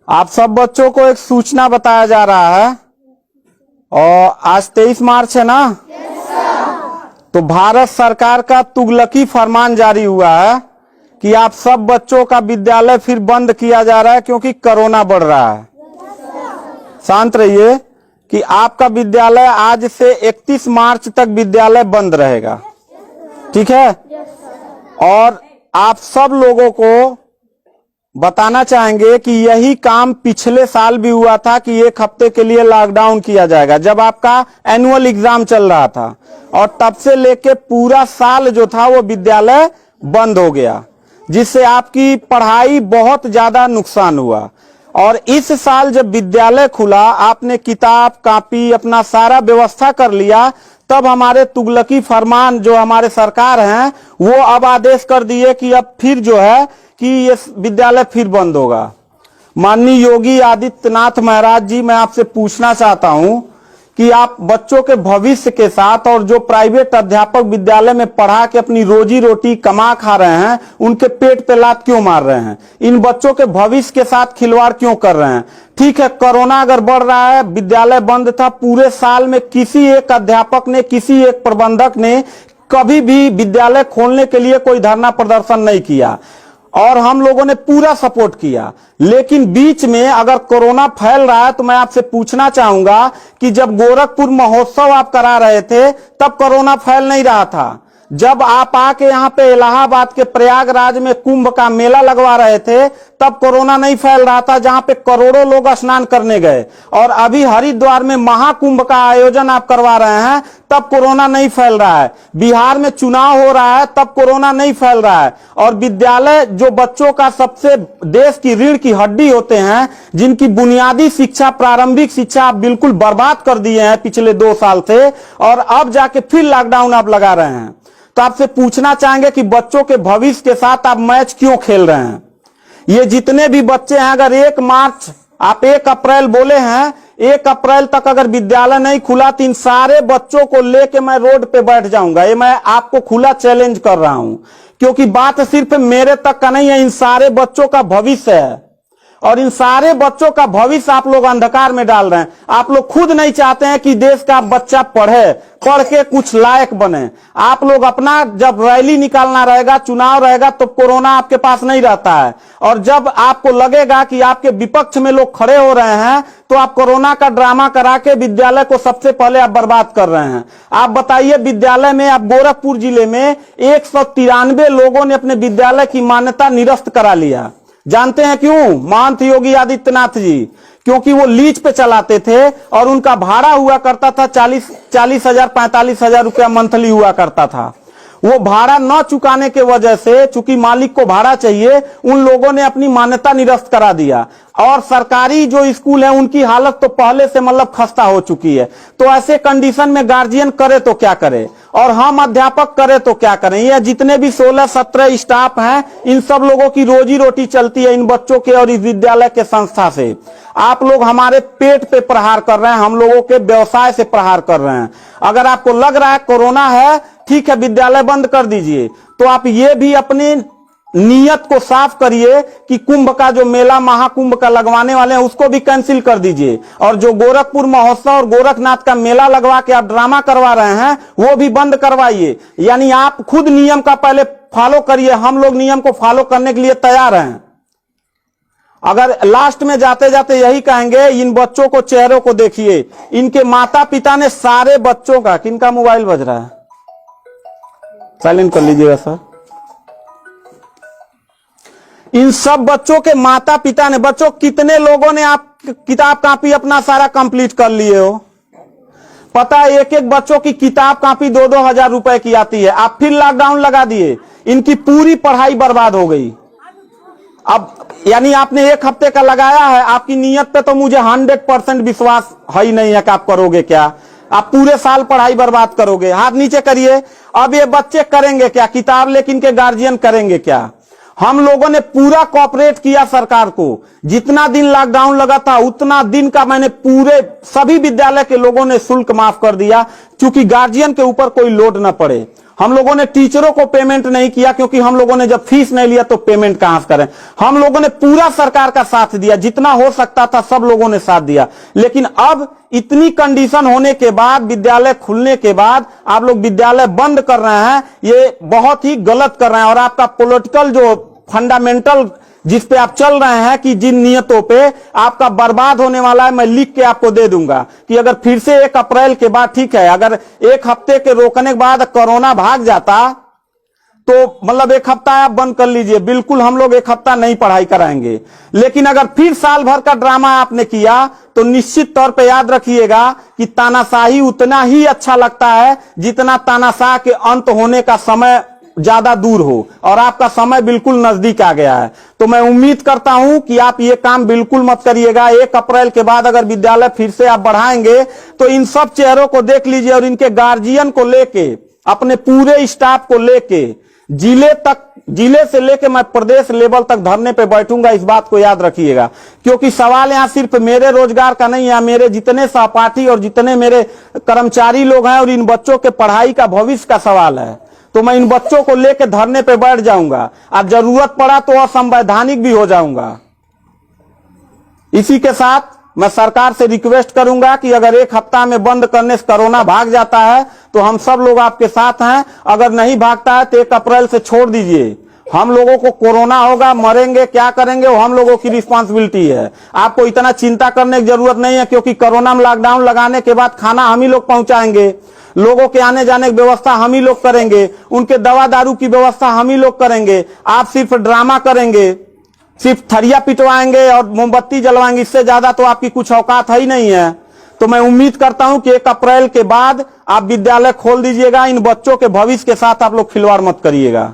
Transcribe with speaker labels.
Speaker 1: आप सब बच्चों को एक सूचना बताया जा रहा है और आज 23 मार्च है ना। तो भारत सरकार का तुगलकी फरमान जारी हुआ है कि आप सब बच्चों का विद्यालय फिर बंद किया जा रहा है क्योंकि कोरोना बढ़ रहा है। शांत रहिए कि आपका विद्यालय आज से 31 मार्च तक विद्यालय बंद रहेगा, ठीक है। और आप सब लोगों को बताना चाहेंगे कि यही काम पिछले साल भी हुआ था कि एक हफ्ते के लिए लॉकडाउन किया जाएगा जब आपका एनुअल एग्जाम चल रहा था, और तब से लेके पूरा साल जो था वो विद्यालय बंद हो गया, जिससे आपकी पढ़ाई बहुत ज्यादा नुकसान हुआ। और इस साल जब विद्यालय खुला, आपने किताब कॉपी अपना सारा व्यवस्था कर लिया, तब हमारे तुगलकी फरमान जो हमारे सरकार हैं वो अब आदेश कर दिए कि अब फिर जो है कि ये विद्यालय फिर बंद होगा। माननीय योगी आदित्यनाथ महाराज जी, मैं आपसे पूछना चाहता हूं कि आप बच्चों के भविष्य के साथ और जो प्राइवेट अध्यापक विद्यालय में पढ़ा के अपनी रोजी रोटी कमा खा रहे हैं, उनके पेट पे लात क्यों मार रहे हैं? इन बच्चों के भविष्य के साथ खिलवाड़ क्यों कर रहे हैं? ठीक है, कोरोना अगर बढ़ रहा है, विद्यालय बंद था, पूरे साल में किसी एक अध्यापक ने, किसी एक प्रबंधक ने कभी भी विद्यालय खोलने के लिए कोई धरना प्रदर्शन नहीं किया और हम लोगों ने पूरा सपोर्ट किया। लेकिन बीच में अगर कोरोना फैल रहा है तो मैं आपसे पूछना चाहूंगा कि जब गोरखपुर महोत्सव आप करा रहे थे तब कोरोना फैल नहीं रहा था। जब आप आके यहाँ पे इलाहाबाद के प्रयागराज में कुंभ का मेला लगवा रहे थे तब कोरोना नहीं फैल रहा था, जहां पे करोड़ों लोग स्नान करने गए। और अभी हरिद्वार में महाकुंभ का आयोजन आप करवा रहे हैं तब कोरोना नहीं फैल रहा है। बिहार में चुनाव हो रहा है तब कोरोना नहीं फैल रहा है। और विद्यालय जो बच्चों का सबसे देश की रीढ़ की हड्डी होते हैं, जिनकी बुनियादी शिक्षा, प्रारंभिक शिक्षा आप बिल्कुल बर्बाद कर दिए हैं पिछले 2 साल से, और अब जाके फिर लॉकडाउन आप लगा रहे हैं। तो आपसे पूछना चाहेंगे कि बच्चों के भविष्य के साथ आप मैच क्यों खेल रहे हैं? ये जितने भी बच्चे हैं, अगर 1 मार्च आप 1 अप्रैल बोले हैं, 1 अप्रैल तक अगर विद्यालय नहीं खुला तो इन सारे बच्चों को लेके मैं रोड पे बैठ जाऊंगा। ये मैं आपको खुला चैलेंज कर रहा हूं, क्योंकि बात सिर्फ मेरे तक का नहीं है, इन सारे बच्चों का भविष्य है। और इन सारे बच्चों का भविष्य आप लोग अंधकार में डाल रहे हैं। आप लोग खुद नहीं चाहते हैं कि देश का बच्चा पढ़े, पढ़ के कुछ लायक बने। आप लोग अपना, जब रैली निकालना रहेगा, चुनाव रहेगा, तो कोरोना आपके पास नहीं रहता है। और जब आपको लगेगा कि आपके विपक्ष में लोग खड़े हो रहे हैं तो आप कोरोना का ड्रामा करा के विद्यालय को सबसे पहले आप बर्बाद कर रहे हैं। आप बताइए, विद्यालय में, आप गोरखपुर जिले में 193 लोगों ने अपने विद्यालय की मान्यता निरस्त करा लिया। जानते हैं क्यों? महंत योगी आदित्यनाथ जी, क्योंकि वो लीज पे चलाते थे और उनका भाड़ा हुआ करता था 40,000 45,000 रुपया मंथली हुआ करता था। वो भाड़ा न चुकाने के वजह से, चूंकि मालिक को भाड़ा चाहिए, उन लोगों ने अपनी मान्यता निरस्त करा दिया। और सरकारी जो स्कूल है उनकी हालत तो पहले से मतलब खस्ता हो चुकी है। तो ऐसे कंडीशन में गार्जियन करे तो क्या करे, और हम अध्यापक करे तो क्या करें? ये जितने भी 16-17 स्टाफ हैं, इन सब लोगों की रोजी रोटी चलती है इन बच्चों के और इस विद्यालय के संस्था से। आप लोग हमारे पेट पे प्रहार कर रहे हैं, हम लोगों के व्यवसाय से प्रहार कर रहे हैं। अगर आपको लग रहा है कोरोना है, ठीक है, विद्यालय बंद कर दीजिए, तो आप ये भी अपनी नियत को साफ करिए कि कुंभ का जो मेला, महाकुंभ का लगवाने वाले हैं, उसको भी कैंसिल कर दीजिए। और जो गोरखपुर महोत्सव और गोरखनाथ का मेला लगवा के आप ड्रामा करवा रहे हैं, वो भी बंद करवाइए। यानी आप खुद नियम का पहले फॉलो करिए, हम लोग नियम को फॉलो करने के लिए तैयार हैं। अगर लास्ट में जाते जाते यही कहेंगे, इन बच्चों को, चेहरों को देखिए, इनके माता पिता ने सारे बच्चों का, किनका मोबाइल बज रहा है, साइलेंट कर लीजिएगा सर। इन सब बच्चों के माता पिता ने, बच्चों कितने लोगों ने आप किताब कॉपी अपना सारा कंप्लीट कर लिए हो? पता है, एक एक बच्चों की किताब कॉपी 2-2 हजार रुपए की आती है। आप फिर लॉकडाउन लगा दिए, इनकी पूरी पढ़ाई बर्बाद हो गई। अब यानी आपने 1 हफ्ते का लगाया है, आपकी नीयत पे तो मुझे 100% विश्वास है ही नहीं है कि आप करोगे क्या। आप पूरे साल पढ़ाई बर्बाद करोगे। हाथ नीचे करिए। अब ये बच्चे करेंगे क्या? किताब लेकिन इनके गार्जियन करेंगे क्या? हम लोगों ने पूरा कोऑपरेट किया सरकार को। जितना दिन लॉकडाउन लगा था उतना दिन का मैंने पूरे सभी विद्यालय के लोगों ने शुल्क माफ कर दिया, क्योंकि गार्जियन के ऊपर कोई लोड न पड़े। हम लोगों ने टीचरों को पेमेंट नहीं किया, क्योंकि हम लोगों ने जब फीस नहीं लिया तो पेमेंट कहां से करें। हम लोगों ने पूरा सरकार का साथ दिया, जितना हो सकता था सब लोगों ने साथ दिया। लेकिन अब इतनी कंडीशन होने के बाद, विद्यालय खुलने के बाद आप लोग विद्यालय बंद कर रहे हैं, ये बहुत ही गलत कर रहे हैं। और आपका पॉलिटिकल जो फंडामेंटल जिस पे आप चल रहे हैं, कि जिन नियतों पे आपका बर्बाद होने वाला है, मैं लिख के आपको दे दूंगा कि अगर फिर से 1 अप्रैल के बाद, ठीक है, अगर 1 हफ्ते के रोकने के बाद कोरोना भाग जाता तो मतलब 1 हफ्ता आप बंद कर लीजिए, बिल्कुल हम लोग 1 हफ्ता नहीं पढ़ाई कराएंगे। लेकिन अगर फिर साल भर का ड्रामा आपने किया तो निश्चित तौर पे याद रखिएगा कि तानाशाही उतना ही अच्छा लगता है जितना तानाशाह के अंत होने का समय ज्यादा दूर हो, और आपका समय बिल्कुल नजदीक आ गया है। तो मैं उम्मीद करता हूं कि आप ये काम बिल्कुल मत करिएगा। 1 अप्रैल के बाद अगर विद्यालय फिर से आप बढ़ाएंगे तो इन सब चेहरों को देख लीजिए, और इनके गार्जियन को लेके, अपने पूरे स्टाफ को लेके, जिले से लेके मैं प्रदेश लेवल तक धरने पे बैठूंगा। इस बात को याद रखिएगा, क्योंकि सवाल यहां सिर्फ मेरे रोजगार का नहीं है, मेरे जितने सहपाठी और जितने मेरे कर्मचारी लोग हैं और इन बच्चों के पढ़ाई का, भविष्य का सवाल है। तो मैं इन बच्चों को लेकर धरने पे बैठ जाऊंगा, और जरूरत पड़ा तो असंवैधानिक भी हो जाऊंगा। इसी के साथ मैं सरकार से रिक्वेस्ट करूंगा कि अगर 1 हफ्ता में बंद करने से कोरोना भाग जाता है तो हम सब लोग आपके साथ हैं। अगर नहीं भागता है तो 1 अप्रैल से छोड़ दीजिए। हम लोगों को कोरोना होगा, मरेंगे, क्या करेंगे वो हम लोगों की रिस्पांसिबिलिटी है। आपको इतना चिंता करने की जरूरत नहीं है, क्योंकि कोरोना में लॉकडाउन लगाने के बाद खाना हम ही लोग पहुंचाएंगे, लोगों के आने जाने की व्यवस्था हम ही लोग करेंगे, उनके दवा दारू की व्यवस्था हम ही लोग करेंगे। आप सिर्फ ड्रामा करेंगे, सिर्फ थरिया पिटवाएंगे और मोमबत्ती जलवाएंगे, इससे ज्यादा तो आपकी कुछ औकात है ही नहीं है। तो मैं उम्मीद करता हूं कि 1 अप्रैल के बाद आप विद्यालय खोल दीजिएगा। इन बच्चों के भविष्य के साथ आप लोग खिलवाड़ मत करिएगा।